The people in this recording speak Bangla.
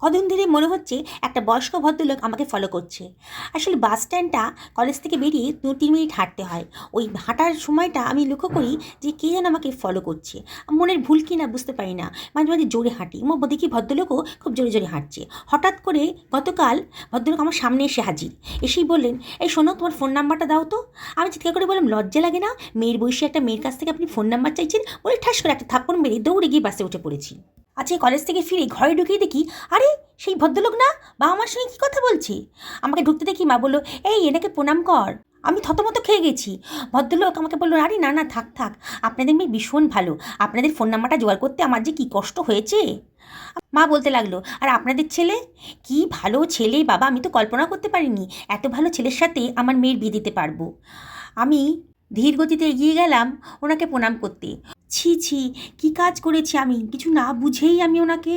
কদিন ধরে মনে হচ্ছে একটা বয়স্ক ভদ্রলোক আমাকে ফলো করছে। আসলে বাস স্ট্যান্ডটা কলেজ থেকে বেরিয়ে 2-3 মিনিট হাঁটতে হয়। ওই হাঁটার সময়টা আমি লক্ষ্য করি যে কে যেন আমাকে ফলো করছে। মনের ভুল কি না বুঝতে পারি না। মাঝে মাঝে জোরে হাঁটি, দেখি ভদ্রলোকও খুব জোরে জোরে হাঁটছে। হঠাৎ করে গতকাল ভদ্রলোক আমার সামনে এসে হাজির। এসেই বললেন, এই শোনো, তোমার ফোন নাম্বারটা দাও তো। আমি চিৎকার করে বললাম, লজ্জা লাগে না? মেয়ের বয়সী একটা মেয়ের কাছ থেকে আপনি ফোন নাম্বার চাইছেন? বলে ঠাস করে একটা থাপ্পড় মেরে দৌড়ে গিয়ে বাসে উঠে পড়েছি। আজকে কলেজ থেকে ফিরে ঘরে ঢুকেই দেখি, আরে সেই ভদ্রলোক না, বা আমার সঙ্গে কী কথা বলছে। আমাকে ঢুকতে দেখি মা বললো, এই এনাকে প্রণাম কর। আমি থতমত খেয়ে গেছি। ভদ্রলোক আমাকে বললো, আরে না না, থাক থাক, আপনাদের মেয়ে ভীষণ ভালো, আপনাদের ফোন নাম্বারটা জোগাড় করতে আমার যে কী কষ্ট হয়েছে। মা বলতে লাগলো, আর আপনাদের ছেলে? কি ভালো ছেলে বাবা, আমি তো কল্পনা করতে পারিনি এত ভালো ছেলের সাথে আমার মেয়ের বিয়ে দিতে পারবো। আমি ধীর গতিতে এগিয়ে গেলাম ওনাকে প্রণাম করতে। ছি ছি, কী কাজ করেছি আমি, কিছু না বুঝেই আমি ওনাকে